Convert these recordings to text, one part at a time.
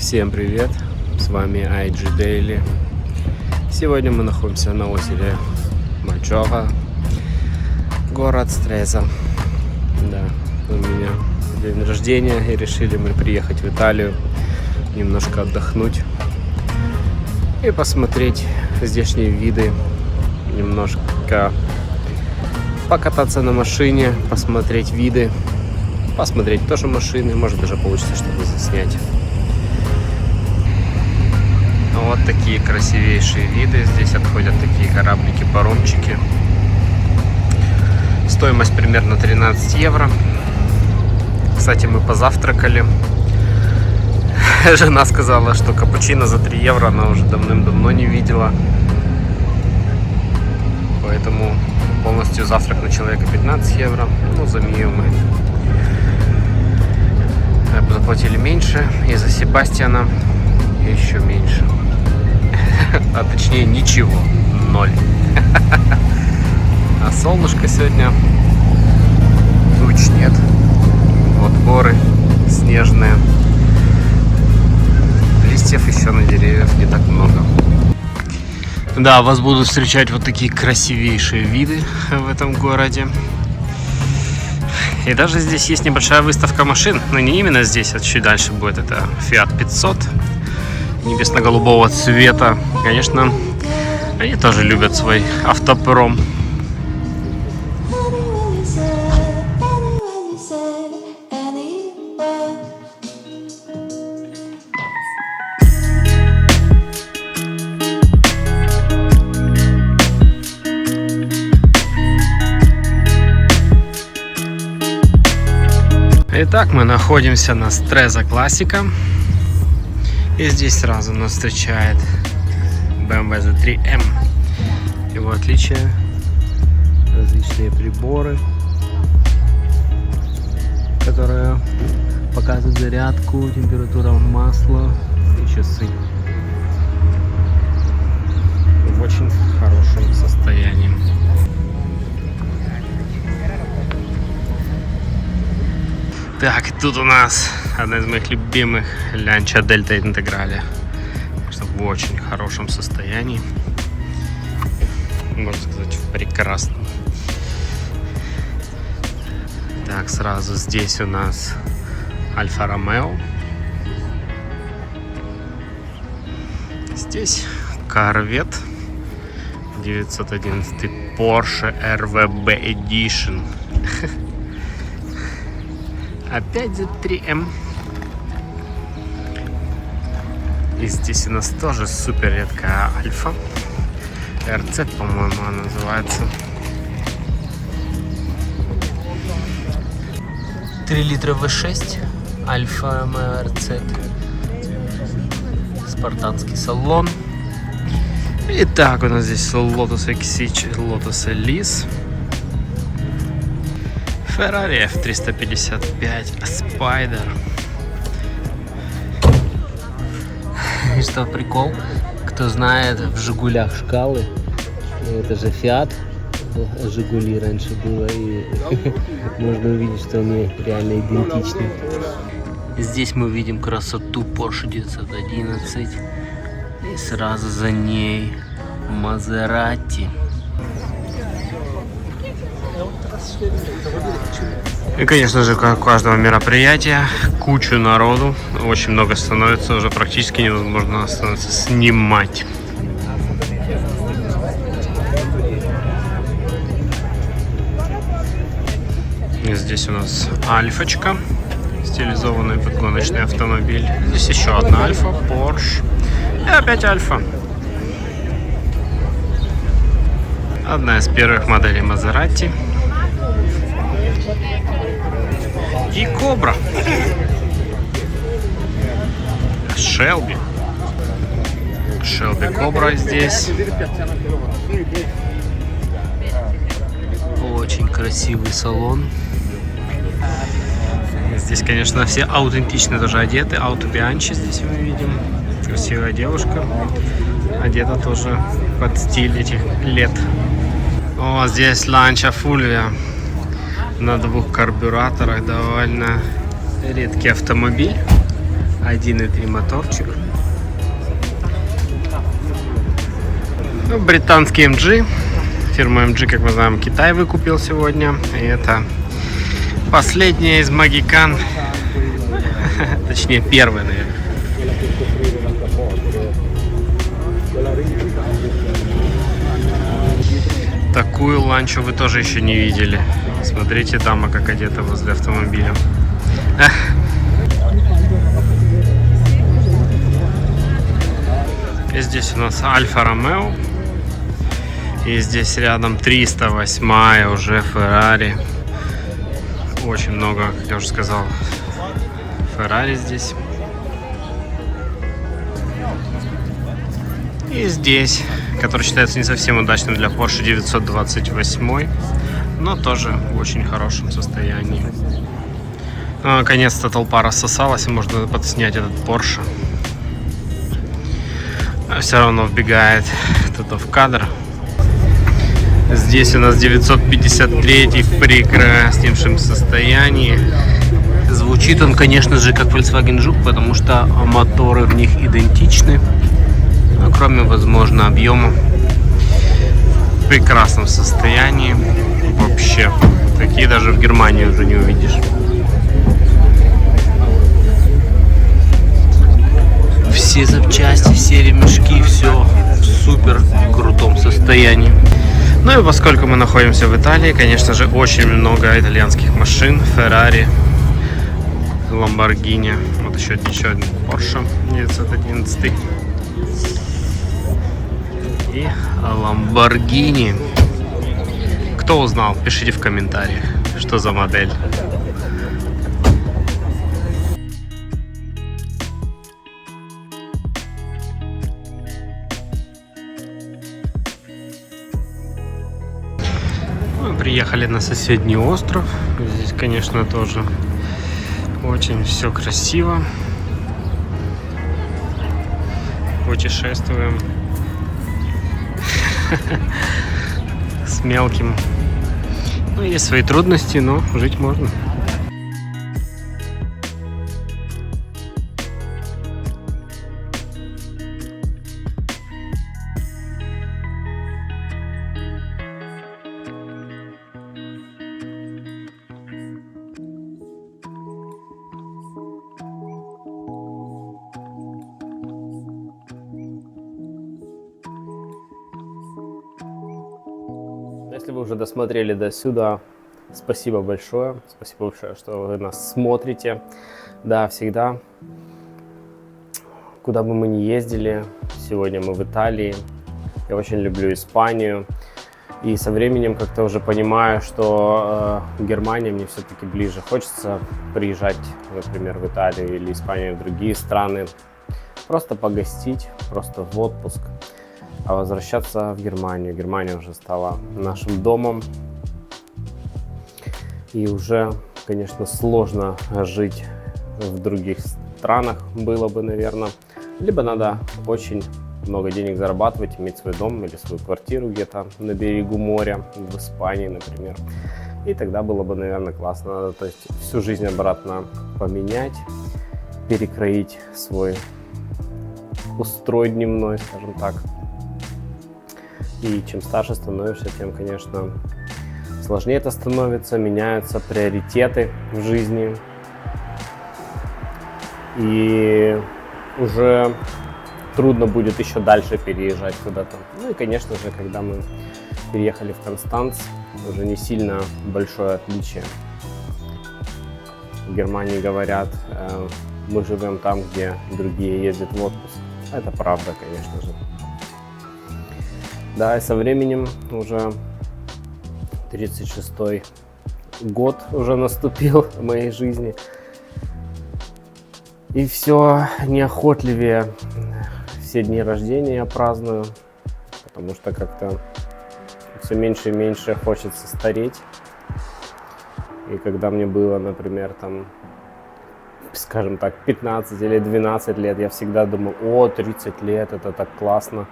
Всем привет, с вами IG Daily. Сегодня мы находимся на озере Маджора, город Стреза. Да, у меня день рождения и решили мы приехать в Италию, немножко отдохнуть и посмотреть здешние виды, немножко покататься на машине, посмотреть виды, посмотреть тоже машины, может даже получится что-то заснять. Вот такие красивейшие виды. Здесь отходят такие кораблики, паромчики. Стоимость примерно 13 евро. Кстати, мы позавтракали. Жена сказала, что капучино за 3 евро она уже давным-давно не видела. Поэтому полностью завтрак на человека 15 евро. Ну, за Мию мы заплатили меньше. И за Себастьяна еще меньше. А точнее ничего, 0. А солнышко сегодня, туч нет. Вот горы снежные. Листьев еще на деревьях не так много. Да, вас будут встречать вот такие красивейшие виды в этом городе. И даже здесь есть небольшая выставка машин. Но не именно здесь, а чуть дальше будет это Fiat 500. Небесно-голубого цвета. Конечно, они тоже любят свой автопром. Итак, мы находимся на Stresa Classica. И здесь сразу нас встречает BMW Z3M. Его отличие: различные приборы, которые показывают зарядку, температуру масла и часы. В очень хорошем состоянии. Так, тут у нас одна из моих любимых Lancia Delta Integrale. В очень хорошем состоянии. Можно сказать, в прекрасном. Так, сразу здесь у нас Альфа Ромео. Здесь Corvette 911 Porsche RVB Edition. Опять Z3M. И здесь у нас тоже супер редкая Альфа. RZ, по-моему, она называется. 3 литра V6. Альфа RZ. Спартанский салон. Итак, у нас здесь Lotus Exige, Lotus Elise. Ferrari F355 Spider. И что прикол? Кто знает, в Жигулях шкалы. Это же Fiat. Жигули раньше было. И можно увидеть, что они реально идентичны. Здесь мы видим красоту Porsche 911. И сразу за ней Maserati. И, конечно же, как у каждого мероприятия, кучу народу, очень много становится, уже практически невозможно становится снимать. И здесь у нас Альфочка, стилизованный под гоночный автомобиль. Здесь еще одна Альфа, Porsche и опять Альфа. Одна из первых моделей Maserati. И Кобра. Шелби. Шелби Кобра здесь. Очень красивый салон. Здесь, конечно, все аутентично тоже одеты. Ауто Бианчи здесь мы видим. Красивая девушка. Одета тоже под стиль этих лет. О, здесь Lancia Fulvia. На 2 карбюраторах, довольно редкий автомобиль. 1.3 моторчик. Ну, британский MG. Фирма MG, как мы знаем, Китай выкупил сегодня. И это последняя из Магикан. Точнее, первая, наверное. Такую ланчу вы тоже еще не видели. Смотрите, дама как одета возле автомобиля. И здесь у нас Альфа Ромео. И здесь рядом 308 уже Феррари. Очень много, как я уже сказал, Феррари здесь. И здесь, который считается не совсем удачным для Porsche 928, но тоже в очень хорошем состоянии. Ну, наконец-то толпа рассосалась, и можно подснять этот Porsche. Но все равно вбегает кто-то в кадр. Здесь у нас 953 в прекраснейшем состоянии. Звучит он, конечно же, как Volkswagen Жук, потому что моторы в них идентичны. Но кроме, возможно, объема, в прекрасном состоянии. Вообще, такие даже в Германии уже не увидишь. Все запчасти, все ремешки, все в супер крутом состоянии. Ну и поскольку мы находимся в Италии, конечно же, очень много итальянских машин. Ferrari, Lamborghini. Вот еще один Porsche 911. И Lamborghini. Кто узнал, пишите в комментариях, что за модель. Мы приехали на соседний остров. Здесь, конечно, тоже очень все красиво. Путешествуем с мелким. Ну, есть свои трудности, но жить можно. Если вы уже досмотрели до сюда, спасибо большое. Спасибо большое, что вы нас смотрите. Да, всегда, куда бы мы ни ездили, сегодня мы в Италии. Я очень люблю Испанию. И со временем как-то уже понимаю, что Германия мне все-таки ближе. Хочется приезжать, например, в Италию или Испанию, в другие страны. Просто погостить, просто в отпуск. А возвращаться в Германию. Германия уже стала нашим домом. И уже, конечно, сложно жить в других странах было бы, наверное. Либо надо очень много денег зарабатывать, иметь свой дом или свою квартиру где-то на берегу моря, в Испании, например. И тогда было бы, наверное, классно. Надо, то есть, всю жизнь обратно поменять, перекроить свой устрой дневной, скажем так. И чем старше становишься, тем, конечно, сложнее это становится, меняются приоритеты в жизни. И уже трудно будет еще дальше переезжать куда-то. Ну и, конечно же, когда мы переехали в Констанц, уже не сильно большое отличие. В Германии говорят, мы живем там, где другие ездят в отпуск. Это правда, конечно же. Да, и со временем уже 36-й год уже наступил в моей жизни. И все неохотливее все дни рождения я праздную, потому что как-то все меньше и меньше хочется стареть. И когда мне было, например, там, скажем так, 15 или 12 лет, я всегда думал, о, 30 лет, это так классно.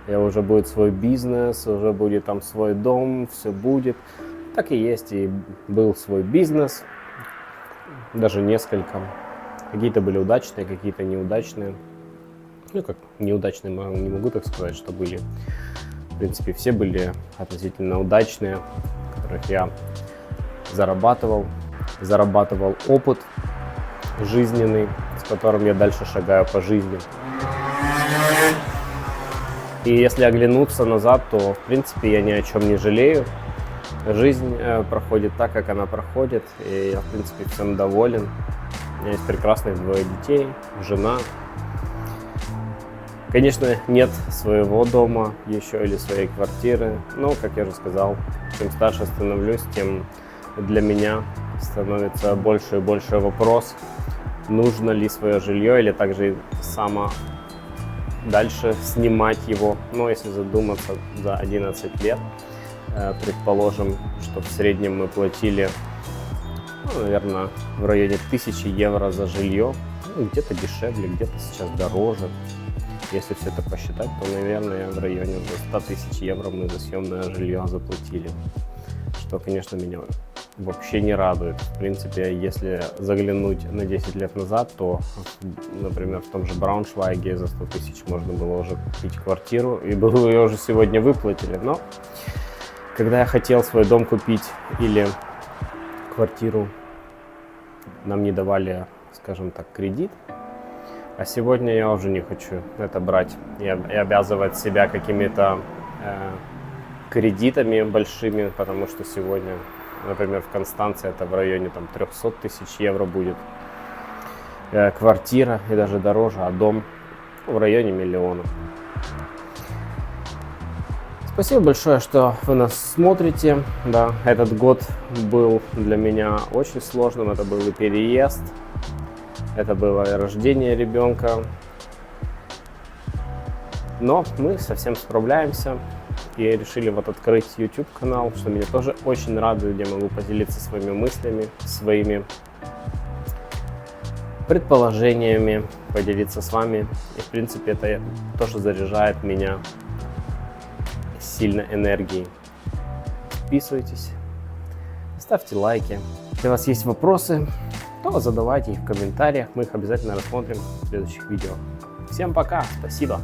Я уже будет свой бизнес, уже будет там свой дом, все будет. Так и есть, и был свой бизнес, даже несколько. Какие-то были удачные, какие-то неудачные. Ну, как неудачные, не могу так сказать, что были. В принципе, все были относительно удачные, в которых я зарабатывал опыт жизненный, с которым я дальше шагаю по жизни. И если оглянуться назад, то, в принципе, я ни о чем не жалею. Жизнь проходит так, как она проходит, и я, в принципе, всем доволен. У меня есть прекрасных 2 детей, жена. Конечно, нет своего дома еще или своей квартиры, но, как я уже сказал, чем старше становлюсь, тем для меня становится больше и больше вопрос, нужно ли свое жилье или также само дальше снимать его. Но если задуматься, за 11 лет, предположим, что в среднем мы платили, ну, наверное, в районе 1000 евро за жилье, ну, где-то дешевле, где-то сейчас дороже. Если все это посчитать, то, наверное, в районе 100 000 евро мы за съемное жилье заплатили, что, конечно, меня вообще не радует. В принципе, если заглянуть на 10 лет назад, то, например, в том же Брауншвайге за 100 000 можно было уже купить квартиру, и было ее уже сегодня выплатили. Но когда я хотел свой дом купить или квартиру, нам не давали, скажем так, кредит. А сегодня я уже не хочу это брать и обязывать себя какими-то кредитами большими, потому что сегодня, например, в Констанции это в районе 300 000 евро будет квартира, и даже дороже, а дом в районе 1 000 000. Спасибо большое, что вы нас смотрите. Да, этот год был для меня очень сложным. Это был и переезд, это было и рождение ребенка. Но мы совсем справляемся. И решили вот открыть YouTube канал, что меня тоже очень радует, где могу поделиться своими мыслями, своими предположениями, поделиться с вами. И в принципе это тоже заряжает меня сильно энергией. Подписывайтесь, ставьте лайки. Если у вас есть вопросы, то задавайте их в комментариях, мы их обязательно рассмотрим в следующих видео. Всем пока, спасибо!